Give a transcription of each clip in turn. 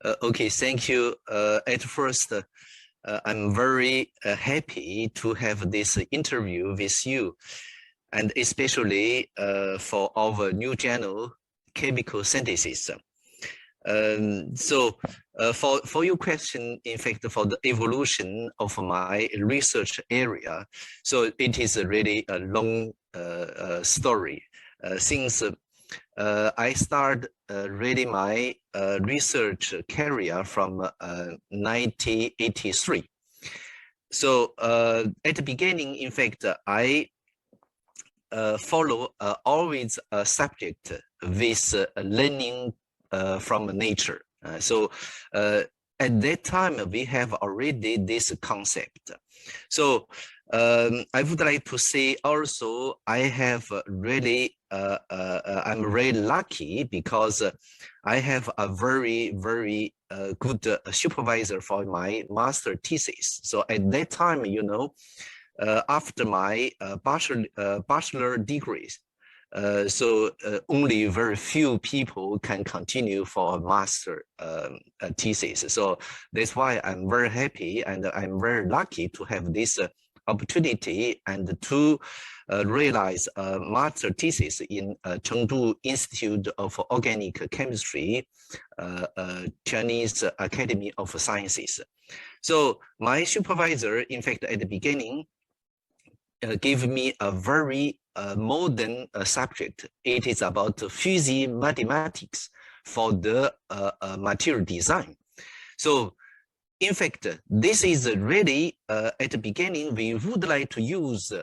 Okay, thank you. At first, I'm very happy to have this interview with you, and especially for our new channel, Chemical Synthesis. For your question, in fact, for the evolution of my research area, so it is really a long story. Since I started really my research career from 1983. So at the beginning, in fact, I follow always a subject with learning from nature. At that time, we have already this concept. So I would like to say also, I have really, I'm very lucky because I have a very, very good supervisor for my master thesis. So at that time, you know, after my bachelor degrees, only very few people can continue for a master thesis. So that's why I'm very happy and I'm very lucky to have this opportunity and to realize a master thesis in Chengdu Institute of Organic Chemistry, Chinese Academy of Sciences. So my supervisor, in fact, at the beginning, gave me a very modern subject. It is about physics mathematics for the material design. So in fact, this is really, at the beginning, we would like to use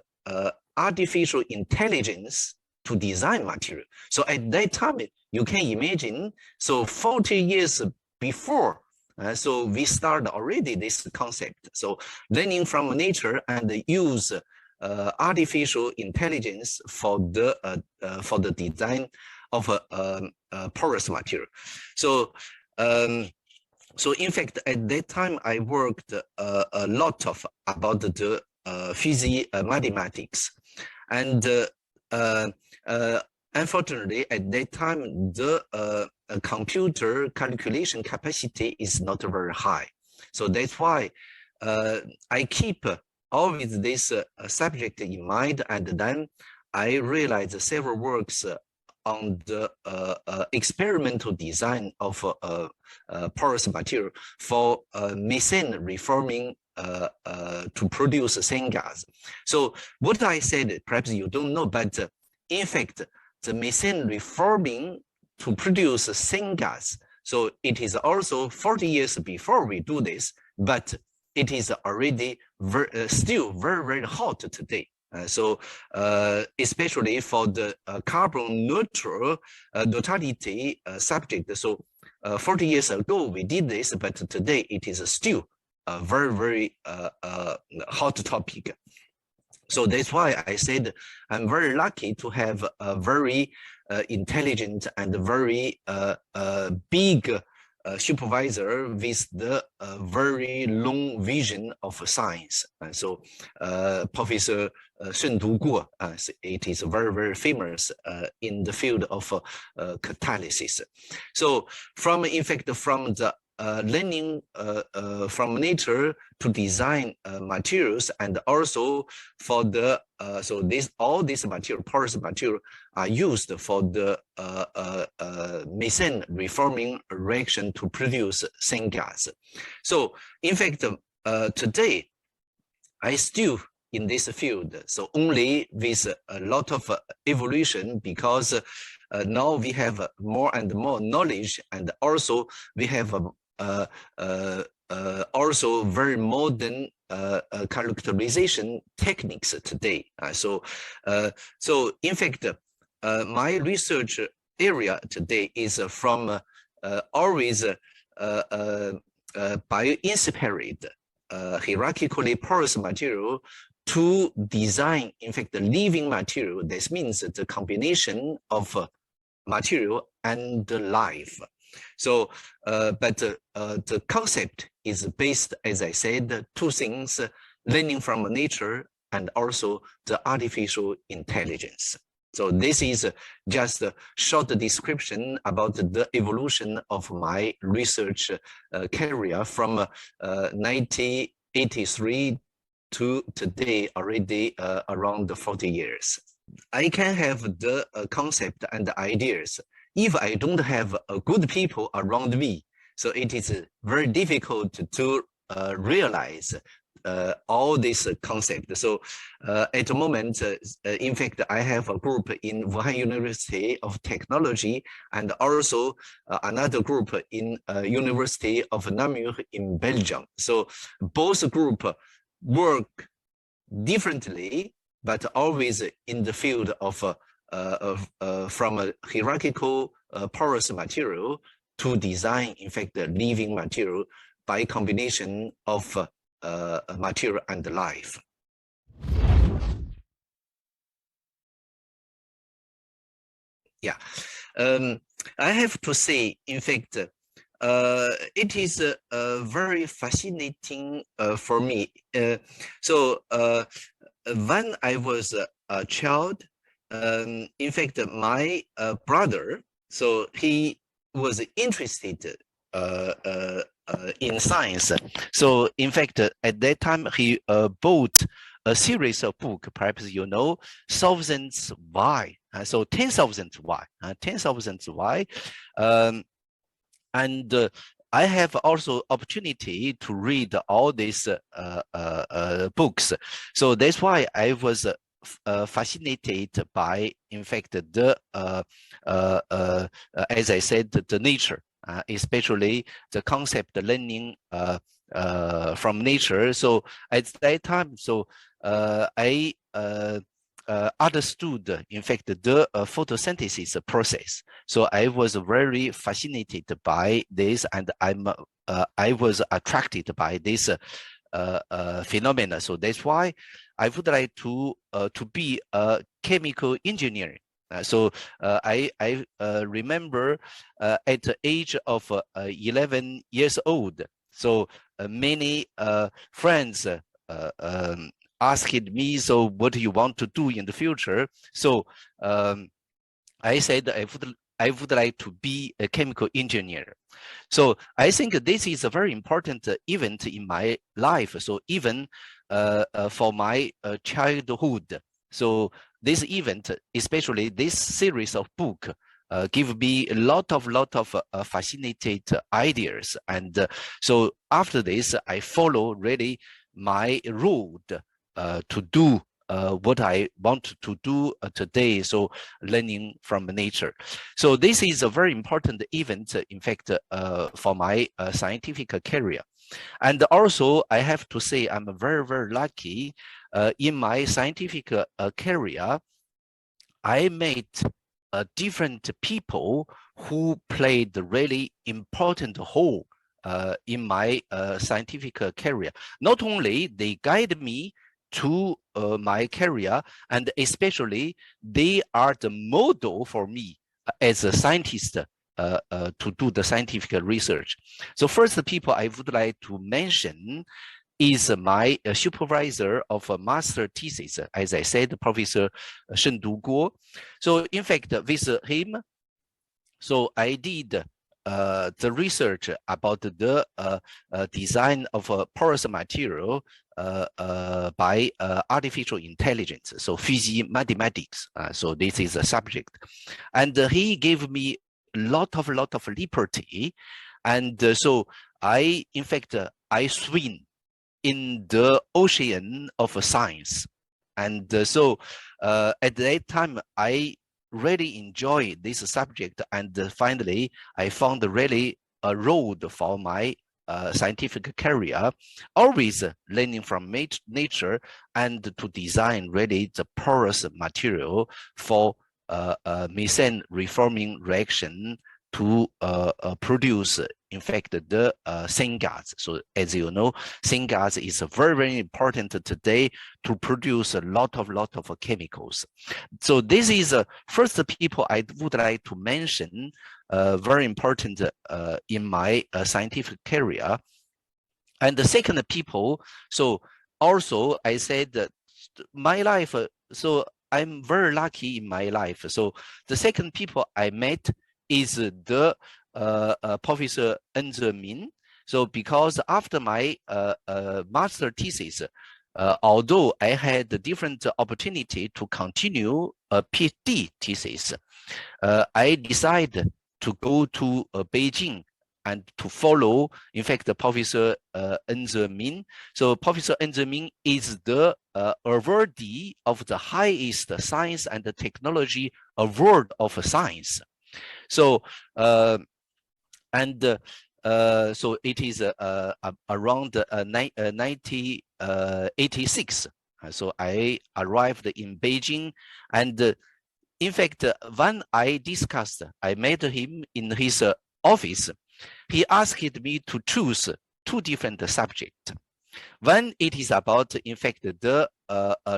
artificial intelligence to design material. So at that time, you can imagine, so 40 years before, so we started already this concept. So learning from nature and use artificial intelligence for the design of a porous material. So in fact, at that time, I worked a lot about the physics mathematics, and unfortunately, at that time, the computer calculation capacity is not very high. So that's why I keep always this subject in mind, and then I realized several works on the experimental design of porous material for methane reforming to produce syngas. So what I said, perhaps you don't know, but in fact, the methane reforming to produce syngas, so it is also 40 years before we do this, but it is already still very, very hot today. Especially for the carbon neutral neutrality subject. So 40 years ago, we did this, but today it is still a very, very hot topic. So that's why I said I'm very lucky to have a very intelligent and very big supervisor with the very long vision of science. So Professor Sun Duguo, it is very, very famous in the field of catalysis. So in fact, from the learning from nature to design materials, and also for the all these material, porous material, are used for the methane reforming reaction to produce syngas. So in fact, today I still in this field, so only with a lot of evolution, because now we have more and more knowledge, and also we have also very modern characterization techniques today. So in fact, my research area today is from always bioinspired hierarchically porous material to design, in fact, the living material. This means the combination of material and life. So, but the concept is based, as I said, two things: learning from nature and also the artificial intelligence. So this is just a short description about the evolution of my research career from 1983 to today, already around 40 years. I can have the concept and the ideas. If I don't have good people around me, so it is very difficult to realize all this concept. So at the moment, in fact, I have a group in Wuhan University of Technology and also another group in University of Namur in Belgium. So both groups work differently, but always in the field of from a hierarchical porous material to design, in fact, a living material by combination of material and life. Yeah, I have to say, in fact, it is very fascinating for me. So when I was a child, in fact, my brother, so he was interested in science. So in fact, at that time, he bought a series of books, perhaps you know, thousands why, so 10,000 why, 10,000 why. And I have also opportunity to read all these books. So that's why I was fascinated by, in fact, the as I said, the nature, especially the concept learning from nature. So at that time, so I understood, in fact, the photosynthesis process. So I was very fascinated by this, and I was attracted by this phenomena. So that's why I would like to be a chemical engineer. So I remember at the age of 11 years old, so many friends asked me, so what do you want to do in the future? So I said I would like to be a chemical engineer. So I think this is a very important event in my life. So even for my childhood, so this event, especially this series of book, give me a lot of fascinating ideas. And so after this, I follow really my road to do what I want to do today, so learning from nature. So this is a very important event, in fact, for my scientific career. And also, I have to say, I'm very lucky in my scientific career. I met different people who played a really important role in my scientific career. Not only they guide me to my career, and especially they are the model for me as a scientist to do the scientific research. So first, the people I would like to mention is my supervisor of a master thesis, as I said, Professor Shendu Guo. So in fact, with him, so I did the research about the design of a porous material by artificial intelligence, so physics, mathematics. So this is a subject, and he gave me a lot of liberty, and so I, in fact, I swim in the ocean of science, and so at that time I really enjoy this subject, and finally I found really a road for my scientific career, always learning from nature and to design really the porous material for methane reforming reaction to produce, in fact, the syngas. So as you know, syngas is very important today to produce a lot of chemicals. So this is first people I would like to mention, very important in my scientific career. And the second people, so also I said that my life, so I'm very lucky in my life. So the second people I met is the Professor Min. So because after my master thesis, although I had a different opportunity to continue a PhD thesis, I decided to go to Beijing and to follow, in fact, Professor Min. So Professor Min is the awardee of the highest science and technology award of science. So so it is around 1986. So I arrived in Beijing, and in fact, when I met him in his office, he asked me to choose two different subjects. One, it is about, in fact, the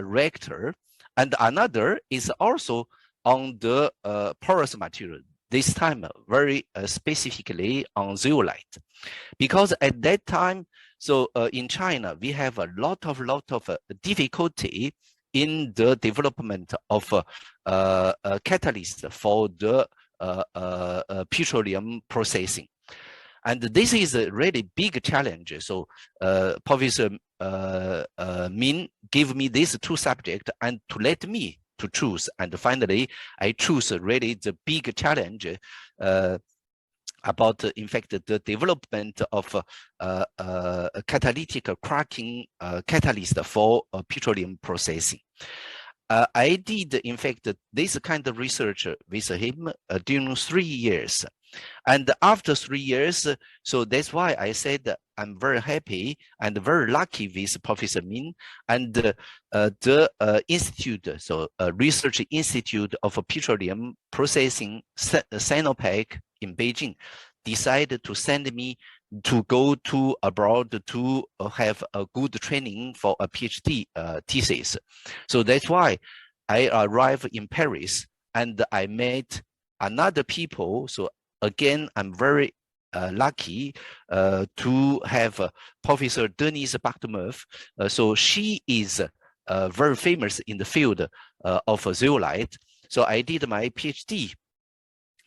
reactor, and another is also on the porous material, this time very specifically on zeolite. Because at that time, so in China, we have a lot of difficulty in the development of catalyst for the petroleum processing. And this is a really big challenge. So Professor Min gave me these two subjects and to let me to choose. And finally, I choose really the big challenge about, in fact, the development of catalytic cracking catalyst for petroleum processing. I did, in fact, this kind of research with him during 3 years. And after 3 years, so that's why I said I'm very happy and very lucky with Professor Min and the institute, so Research Institute of Petroleum Processing, Sinopec in Beijing, decided to send me to go to abroad to have a good training for a PhD thesis. So that's why I arrived in Paris and I met another people. So again, I'm very lucky to have Professor Denise Bartmeuf. So she is very famous in the field of zeolite. So I did my PhD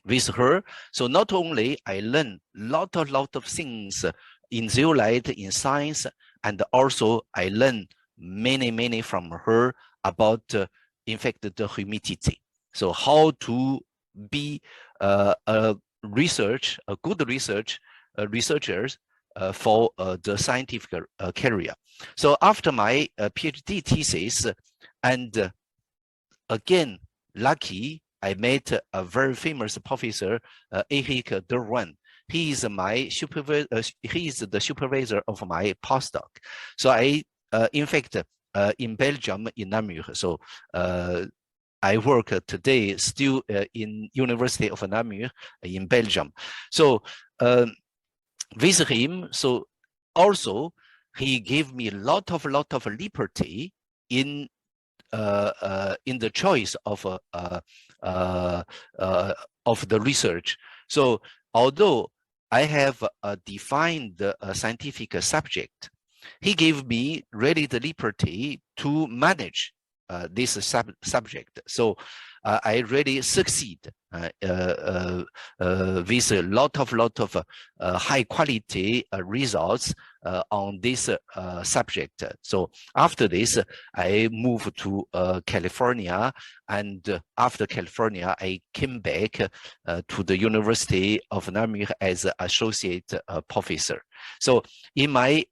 with her. So not only I learned lot of things in zeolite, in science, and also I learned many from her about, in fact, the humidity. So how to be a good researchers for the scientific career. So after my PhD thesis, and again, lucky, I met a very famous professor, Eric Derwan. He is my supervisor. He is the supervisor of my postdoc. So I, in fact, in Belgium, in Namur. So I work today still in University of Namur in Belgium. So with him, so also he gave me a lot of liberty in the choice of the research. So although I have a defined scientific subject, he gave me really the liberty to manage this subject. So I really succeed with a lot of high quality results on this subject. So after this, I moved to California, and after California, I came back to the University of Namur as associate professor. So in my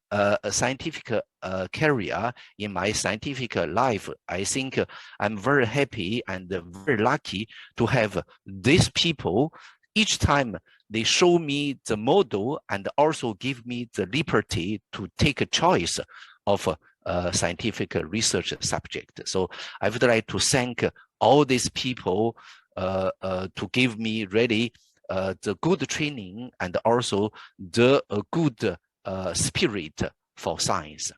scientific career, in my scientific life, I think I'm very happy and very lucky to have these people. Each time they show me the model and also give me the liberty to take a choice of a scientific research subject. So I would like to thank all these people to give me really the good training and also the good spirit for science.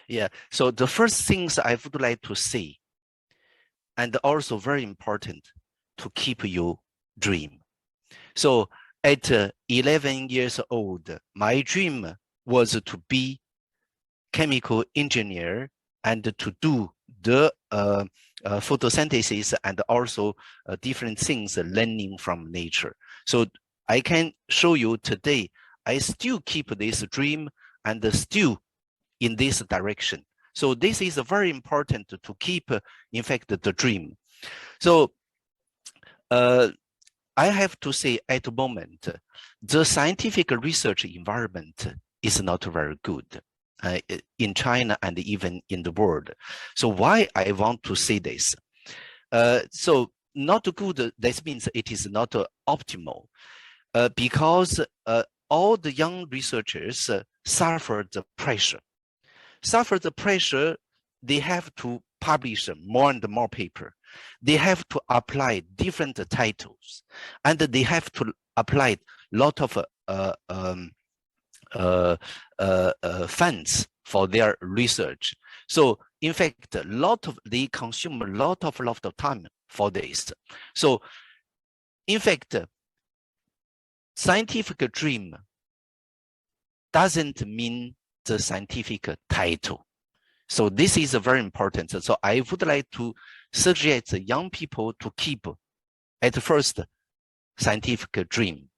Yeah, so the first things I would like to say, and also very important, to keep your dream. So at 11 years old, my dream was to be chemical engineer and to do the photosynthesis and also different things learning from nature. So I can show you today, I still keep this dream and still in this direction. So this is very important to keep, in fact, the dream. So I have to say at the moment, the scientific research environment is not very good in China and even in the world. So why I want to say this? So not good, that means it is not optimal because all the young researchers suffer the pressure. They have to publish more and more paper. They have to apply different titles, and they have to apply a lot of funds for their research. So in fact, they consume a lot of time for this. So in fact, scientific dream doesn't mean the scientific title. So this is very important. So I would like to suggest young people to keep at first scientific dream.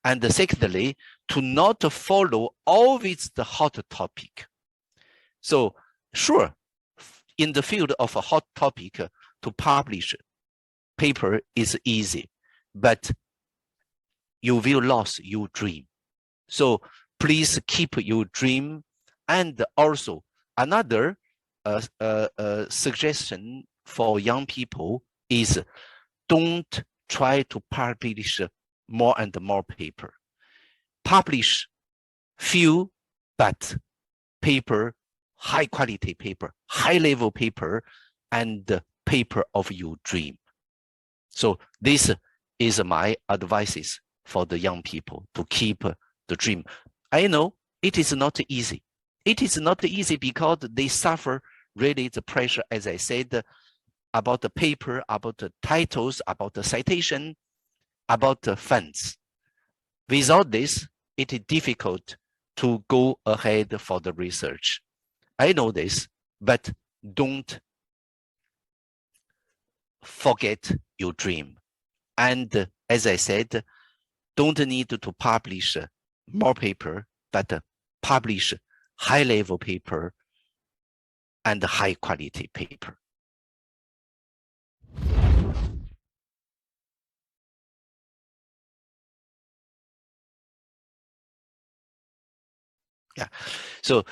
And secondly, to not follow always the hot topic. So sure, in the field of a hot topic, to publish paper is easy, but you will lose your dream. So please keep your dream. And also another suggestion for young people is don't try to publish more and more paper. Publish few, but paper, high quality paper, high level paper, and paper of your dream. So this is my advices for the young people to keep the dream. I know it is not easy. It is not easy because they suffer really the pressure, as I said, about the paper, about the titles, about the citation, about the funds. Without this, it is difficult to go ahead for the research. I know this, but don't forget your dream. And as I said, don't need to publish more paper, but publish high-level paper and high-quality paper. Yeah, so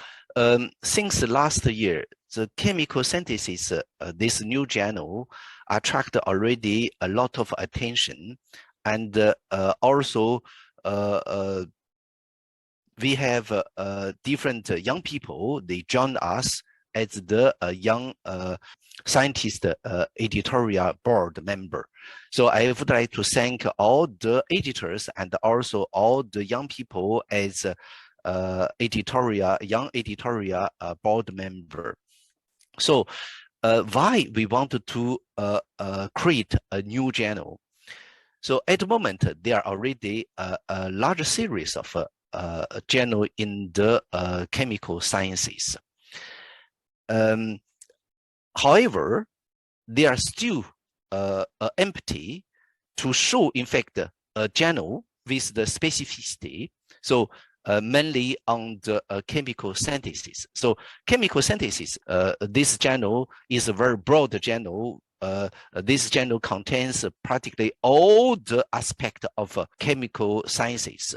since last year, the chemical synthesis, this new journal, attracted already a lot of attention, and also we have different young people. They join us as the young scientist editorial board member. So I would like to thank all the editors and also all the young people as young editorial board member. So why we wanted to create a new journal? So at the moment, there are already a large series of journal in the chemical sciences. However, they are still empty to show, in fact, a journal with the specificity. So mainly on the chemical synthesis. So chemical synthesis, this journal is a very broad journal. This journal contains practically all the aspects of chemical sciences.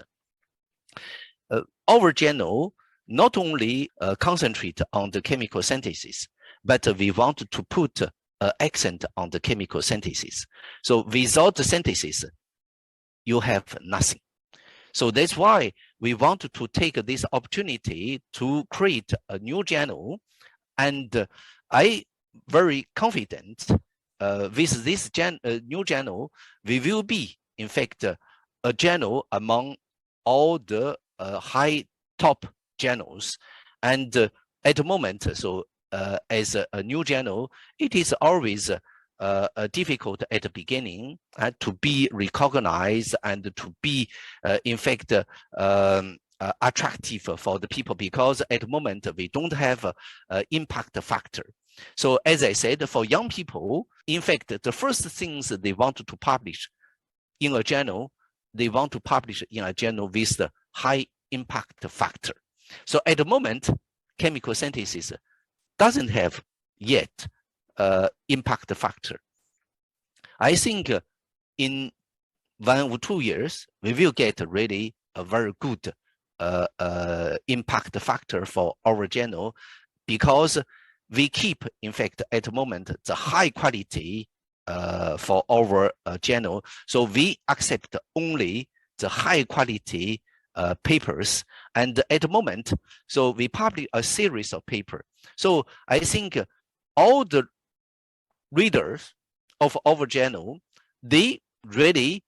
Our journal not only concentrate on the chemical synthesis, but we want to put accent on the chemical synthesis. So without the synthesis, you have nothing. So that's why we want to take this opportunity to create a new journal. And I very confident with this new journal, we will be, in fact, a journal among all the high top journals. And at the moment, so as a new journal, it is always difficult at the beginning to be recognized and to be, in fact, attractive for the people, because at the moment we don't have a impact factor. So as I said, for young people, in fact, the first things they want to publish in a journal, they want to publish in a journal with the high impact factor. So at the moment, chemical synthesis doesn't have yet impact factor. I think in 1 or 2 years, we will get really a very good impact factor for our journal, because we keep, in fact, at the moment, the high quality for our journal. So we accept only the high quality papers. And at the moment, so we publish a series of papers. So I think all the readers of our journal, they really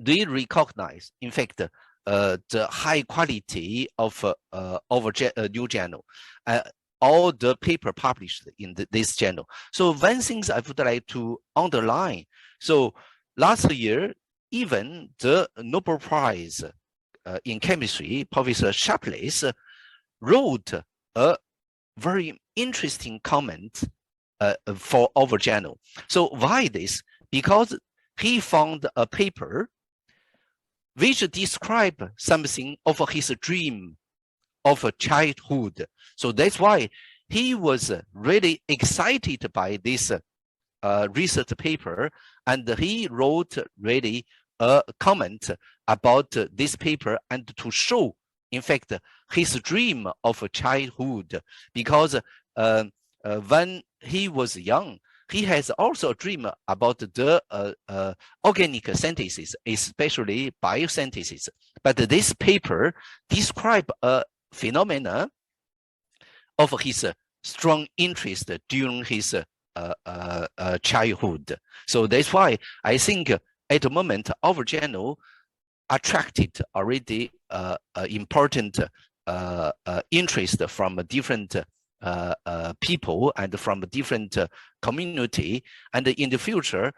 they recognize, in fact, the high quality of our new journal, all the paper published in this journal. So one thing I would like to underline. So last year, even the Nobel Prize in chemistry, Professor Sharpless, wrote a very interesting comment for our journal. So why this? Because he found a paper which described something of his dream of childhood. So that's why he was really excited by this research paper, and he wrote really a comment about this paper, and to show, in fact, his dream of childhood, because when he was young, he has also a dream about the organic synthesis, especially biosynthesis. But this paper describes a phenomena of his strong interest during his childhood. So that's why I think at the moment our journal attracted already important interest from different people and from different community. And in the future,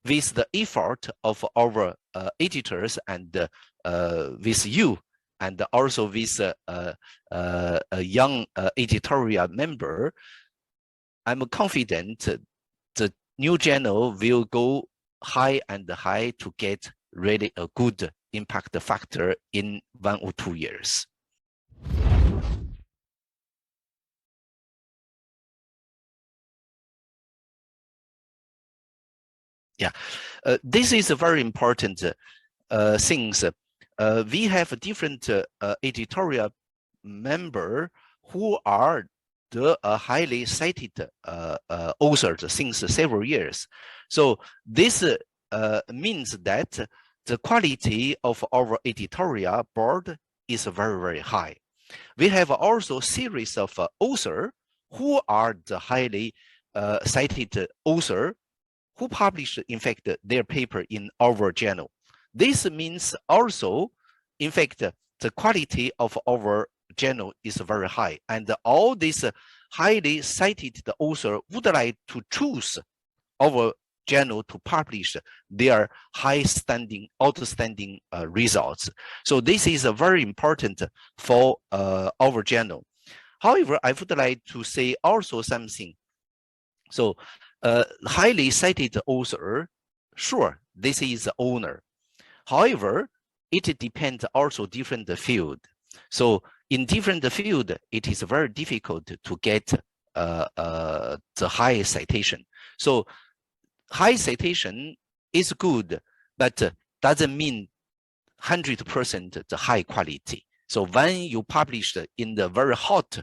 with the effort of our editors and with you, and also with a young editorial member, I'm confident the new journal will go high and high to get really a good impact factor in 1 or 2 years. Yeah, this is a very important things. We have different editorial member who are the highly cited authors since several years. So this means that the quality of our editorial board is very, very high. We have also series of authors who are the highly cited author who publish, in fact, their paper in our journal. This means also, in fact, the quality of our journal is very high, and all these highly cited authors would like to choose our journal to publish their high-standing, outstanding results. So this is very important for our journal. However, I would like to say also something. So highly cited author, sure, this is the owner. However, it depends also different field. So in different field, it is very difficult to get the high citation. So high citation is good, but doesn't mean 100% the high quality. So when you publish in the very hot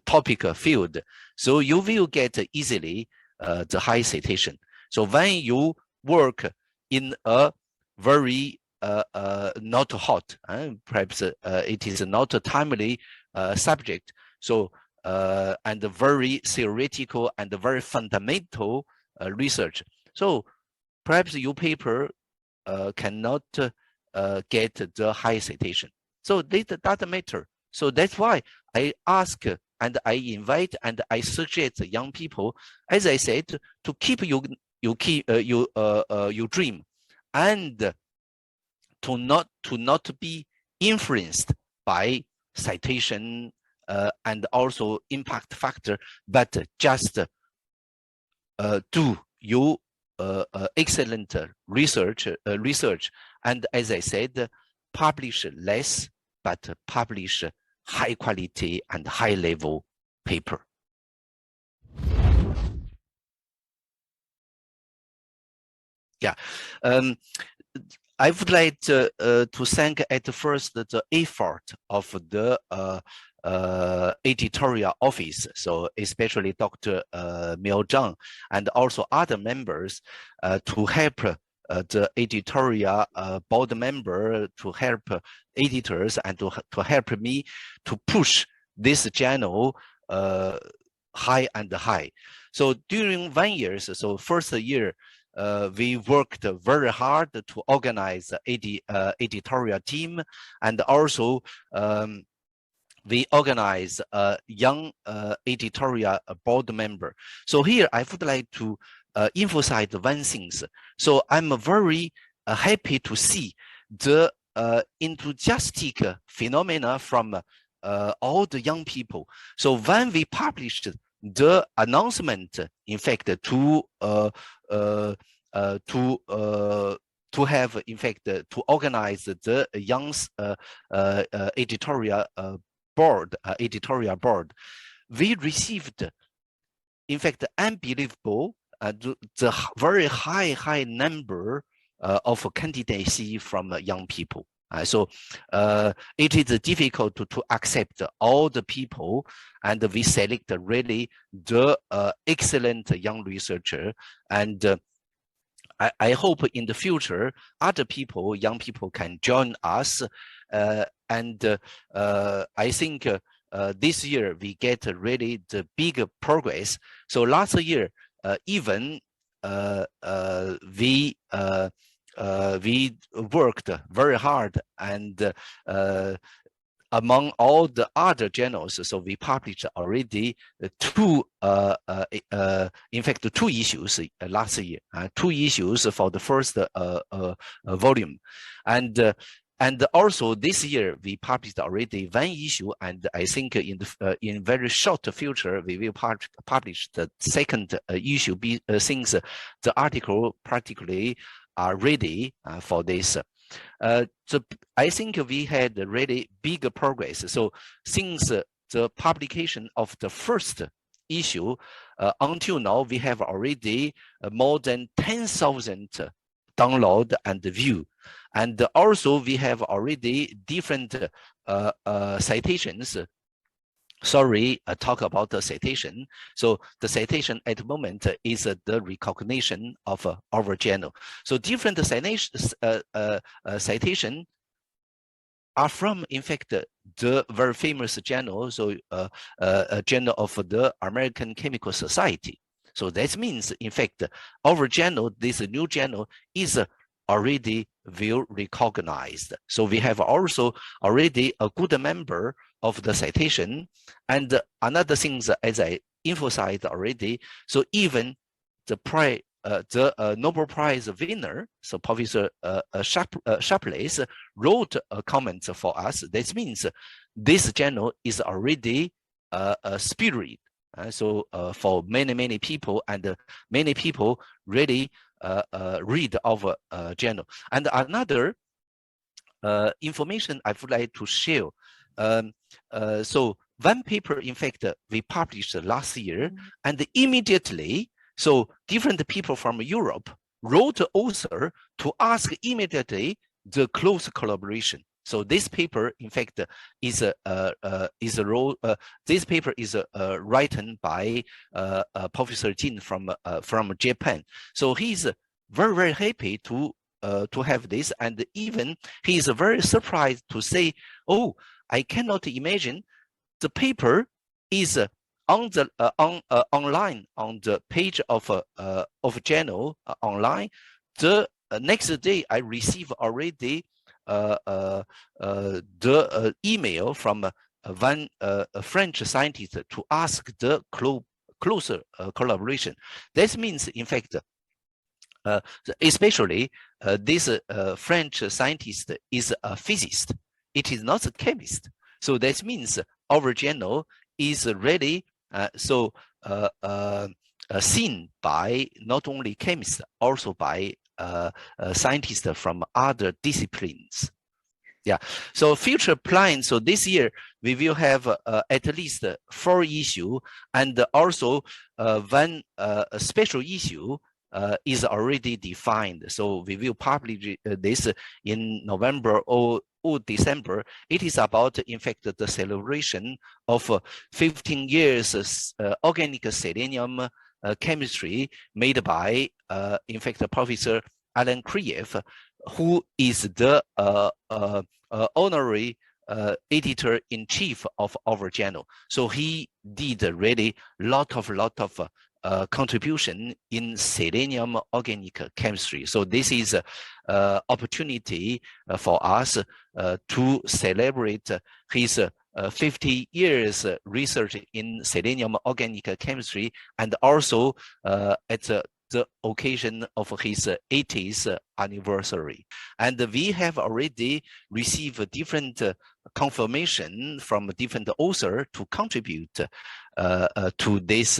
topic field, so you will get easily the high citation. So when you work in a very not hot, perhaps it is not a timely subject, so and very theoretical and very fundamental research, so perhaps your paper cannot get the high citation. So that doesn't matter. So that's why I ask and I invite and I suggest young people, as I said, to keep your dream and to not be influenced by citation and also impact factor, but just do your excellent research, and as I said, publish less, but publish high quality and high level paper. Yeah, I would like to thank at first the effort of the editorial office, so especially Dr. Miao Zhang and also other members to help the editorial board member, to help editors, and to help me to push this journal high and high. So during 1 year, so first year, we worked very hard to organize editorial team, and also we organize a young editorial board member. So here I would like to emphasize one thing. So I'm very happy to see the enthusiastic phenomena from all the young people. So when we published the announcement, in fact, to have, in fact, to organize the young editorial board, we received, in fact, unbelievable, the very high number of candidacy from young people. So it is difficult to accept all the people, and we select really the excellent young researcher. And I hope in the future, other people, young people, can join us. And I think this year we get really the big progress. So last year, even we worked very hard, and among all the other journals, so we published already two issues last year, 2 issues for the first volume, and also this year we published already 1 issue, and I think in very short future we will publish the second issue, since the article practically are ready for this. So I think we had really big progress. So since the publication of the first issue until now, we have already more than 10,000 download and view. And also we have already different citations. Sorry, talk about the citation. So the citation at the moment is the recognition of our journal. So different citation are from, in fact, the very famous journal, so a journal of the American Chemical Society. So that means, in fact, our journal, this new journal, is already well recognized. So we have also already a good member of the citation. And another thing, as I emphasized already, so even the Nobel Prize winner, so Professor Shapley, wrote a comment for us. That means this journal is already a spirit. So for many people, and many people really read our journal. And another information I would like to share. So one paper, in fact, we published last year, and immediately, so different people from Europe wrote author to ask immediately the close collaboration. So this paper, in fact, is this paper is written by Professor Jin from Japan. So he's very happy to have this, and even he is very surprised to say, "Oh, I cannot imagine the paper is on the online on the page of journal online. The next day I receive already the email from one French scientist to ask the closer collaboration. That means, in fact, Especially this French scientist is a physicist. It is not a chemist. So that means our journal is really seen by not only chemists, also by scientists from other disciplines. Yeah, so future plans. So this year we will have at least 4 issues, and also one special issue is already defined. So we will publish this in November or December. It is about, in fact, the celebration of 15 years organic selenium chemistry made by, in fact, Professor Alan Kriev, who is the honorary editor-in-chief of our journal. So he did really lot of contribution in selenium organic chemistry. So this is opportunity for us to celebrate his 50 years research in selenium organic chemistry, and also at the occasion of his 80th anniversary. And we have already received different confirmation from different authors to contribute to this